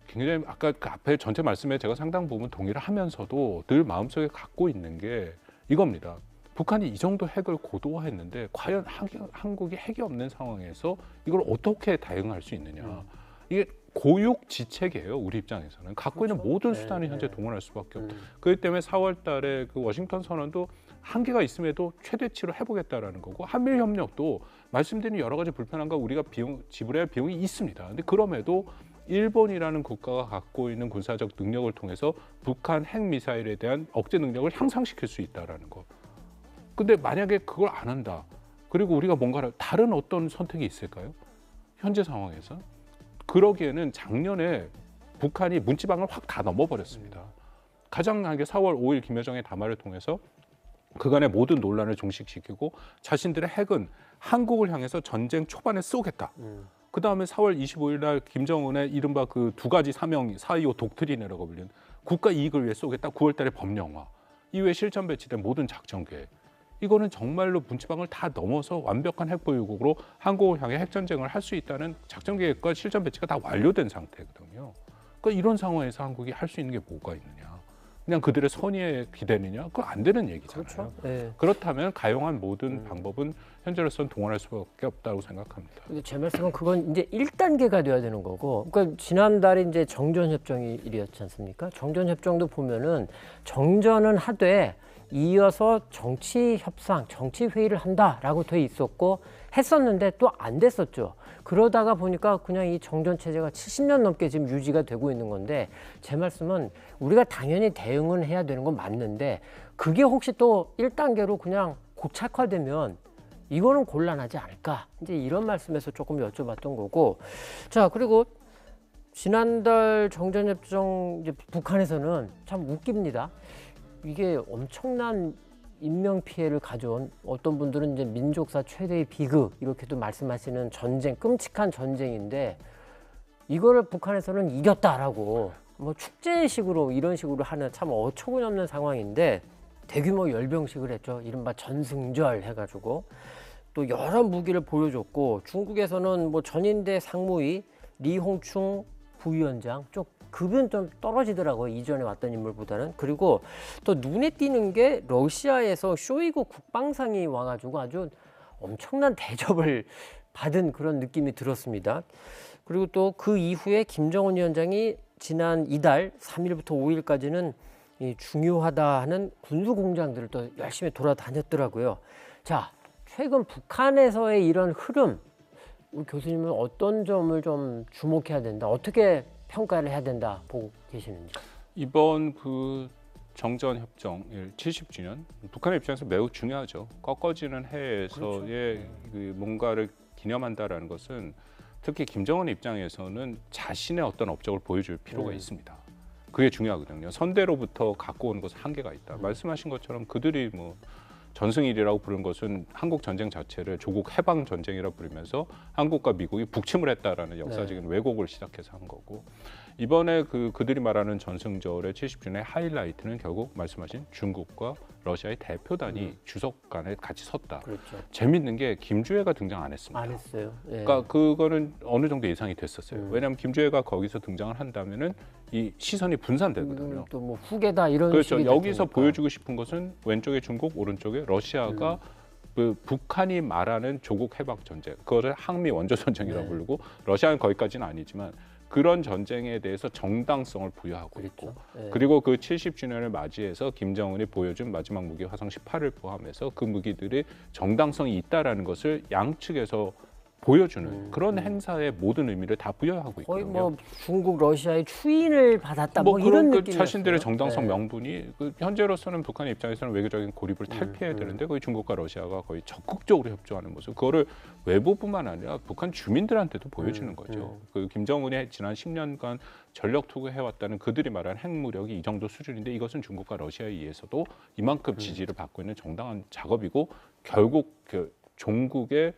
굉장히 아까 그 앞에 전체 말씀에 제가 상당 부분 동의를 하면서도 늘 마음속에 갖고 있는 게 이겁니다. 북한이 이 정도 핵을 고도화했는데 과연 한국이 핵이 없는 상황에서 이걸 어떻게 대응할 수 있느냐. 이게 고육지책이에요. 우리 입장에서는 갖고 있는 모든 수단을 현재 동원할 수밖에 없다. 그렇기 때문에 4월 달에 그 워싱턴 선언도 한계가 있음에도 최대치로 해보겠다라는 거고 한미일 협력도 말씀드린 여러 가지 불편함과 우리가 지불해야 할 비용이 있습니다. 근데 그럼에도 일본이라는 국가가 갖고 있는 군사적 능력을 통해서 북한 핵미사일에 대한 억제 능력을 향상시킬 수 있다라는 거. 근데 만약에 그걸 안 한다. 그리고 우리가 뭔가 다른 어떤 선택이 있을까요? 현재 상황에서. 그러기에는 작년에 북한이 문지방을 확 다 넘어버렸습니다. 가장 강하게 4월 5일 김여정의 담화를 통해서 그간의 모든 논란을 종식시키고 자신들의 핵은 한국을 향해서 전쟁 초반에 쏘겠다. 그 다음에 4월 25일 날 김정은의 이른바 그 두 가지 사명 4.25 독트린이라고 불리는 국가 이익을 위해 쏘겠다. 9월 달에 법령화. 이후에 실전 배치된 모든 작전 계획. 이거는 정말로 문지방을 다 넘어서 완벽한 핵보유국으로 한국을 향해 핵전쟁을 할 수 있다는 작전 계획과 실전 배치가 다 완료된 상태거든요. 그러니까 이런 상황에서 한국이 할 수 있는 게 뭐가 있느냐. 그냥 그들의 선의에 기대느냐? 그거 안 되는 얘기잖아요. 그렇죠. 네. 그렇다면 가용한 모든 방법은 현재로서는 동원할 수밖에 없다고 생각합니다. 근데 제 말씀은 그건 이제 1단계가 돼야 되는 거고, 그러니까 지난달에 이제 정전협정일이었지 않습니까? 정전협정도 보면은 정전은 하되 이어서 정치 협상, 정치 회의를 한다라고 돼 있었고 했었는데 또 안 됐었죠. 그러다가 보니까 그냥 이 정전 체제가 70년 넘게 지금 유지가 되고 있는 건데 제 말씀은 우리가 당연히 대응은 해야 되는 건 맞는데 그게 혹시 또 1단계로 그냥 고착화되면 이거는 곤란하지 않을까? 이제 이런 말씀에서 조금 여쭤봤던 거고. 자, 그리고 지난달 정전협정 이제 북한에서는 참 웃깁니다. 이게 엄청난 인명 피해를 가져온 어떤 분들은 이제 민족사 최대의 비극 이렇게도 말씀하시는 전쟁, 끔찍한 전쟁인데 이거를 북한에서는 이겼다라고 뭐 축제식으로 이런 식으로 하는 참 어처구니없는 상황인데 대규모 열병식을 했죠. 이른바 전승절 해가지고 또 여러 무기를 보여줬고 중국에서는 뭐 전인대 상무위 리홍충 부위원장 쪽 급은 좀 떨어지더라고요. 이전에 왔던 인물보다는. 그리고 또 눈에 띄는 게 러시아에서 쇼이구 국방상이 와가지고 아주 엄청난 대접을 받은 그런 느낌이 들었습니다. 그리고 또 그 이후에 김정은 위원장이 지난 이달 3일부터 5일까지는 이 중요하다 하는 군수 공장들을 또 열심히 돌아다녔더라고요. 자, 최근 북한에서의 이런 흐름, 우리 교수님은 어떤 점을 좀 주목해야 된다, 어떻게 평가를 해야 된다 보고 계시는지. 이번 그 정전협정 70주년 북한의 입장에서 매우 중요하죠. 꺾어지는 해에서의 그 뭔가를 기념한다라는 것은 특히 김정은 입장에서는 자신의 어떤 업적을 보여줄 필요가 있습니다. 그게 중요하거든요. 선대로부터 갖고 오는 것은 한계가 있다. 말씀하신 것처럼 그들이 뭐 전승일이라고 부른 것은 한국 전쟁 자체를 조국 해방 전쟁이라 부르면서 한국과 미국이 북침을 했다라는 역사적인 왜곡을 시작해서 한 거고 이번에 그들이 말하는 전승절의 70주년의 하이라이트는 결국 말씀하신 중국과 러시아의 대표단이 주석 간에 같이 섰다. 그렇죠. 재밌는 게 김주애가 등장 안 했습니다. 안 했어요. 예. 그러니까 그거는 어느 정도 예상이 됐었어요. 왜냐하면 김주애가 거기서 등장을 한다면은 이 시선이 분산되거든요. 또 뭐 후계다 이런 그렇죠. 식이 여기서 됐으니까. 보여주고 싶은 것은 왼쪽에 중국, 오른쪽에 러시아가 그 북한이 말하는 조국 해방 전쟁, 그거를 항미 원조 전쟁이라고 네. 부르고 러시아는 거기까지는 아니지만 그런 전쟁에 대해서 정당성을 부여하고 있고 예. 그리고 그 70주년을 맞이해서 김정은이 보여준 마지막 무기 화성 18을 포함해서 그 무기들이 정당성이 있다라는 것을 양측에서 보여주는 그런 행사의 모든 의미를 다 부여하고 거의 있거든요. 뭐 중국 러시아의 추인을 받았다 뭐, 그런 이런 그 느낌이 자신들의 정당성 네. 명분이 그 현재로서는 북한의 입장에서는 외교적인 고립을 탈피해야 되는데 거의 중국과 러시아가 거의 적극적으로 협조하는 모습. 그거를 외부뿐만 아니라 북한 주민들한테도 보여주는 거죠. 그 김정은이 지난 10년간 전력 투구해왔다는 그들이 말하는 핵무력이 이 정도 수준인데 이것은 중국과 러시아에 의해서도 이만큼 지지를 받고 있는 정당한 작업이고 결국 그 종국의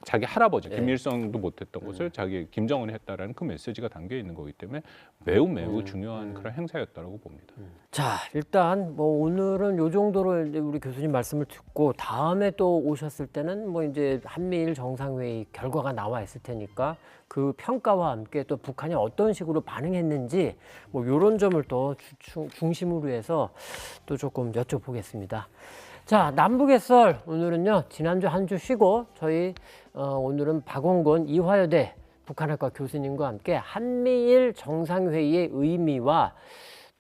자기 할아버지 네. 김일성도 못했던 것을 자기 김정은이 했다라는 그 메시지가 담겨 있는 거기 때문에 매우 중요한 그런 행사였다고 봅니다. 자, 일단 뭐 오늘은 요 정도로 이제 우리 교수님 말씀을 듣고 다음에 또 오셨을 때는 뭐 이제 한미일 정상회의 결과가 나와 있을 테니까 그 평가와 함께 또 북한이 어떤 식으로 반응했는지 뭐 요런 점을 또 중심으로 해서 또 조금 여쭤보겠습니다. 자, 남북의 썰 오늘은요 지난주 한 주 쉬고 저희 오늘은 박원곤 이화여대 북한학과 교수님과 함께 한미일 정상회의의 의미와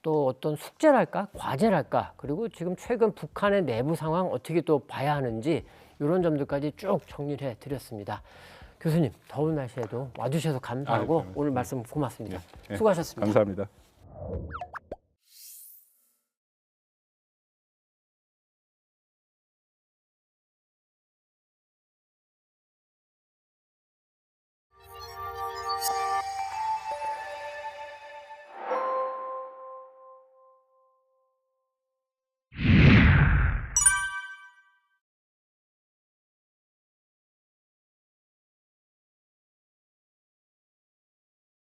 또 어떤 숙제랄까 과제랄까 그리고 지금 최근 북한의 내부 상황 어떻게 또 봐야 하는지 이런 점들까지 쭉 정리를 해드렸습니다. 교수님 더운 날씨에도 와주셔서 감사하고 아유, 오늘 말씀 고맙습니다. 네. 수고하셨습니다. 감사합니다.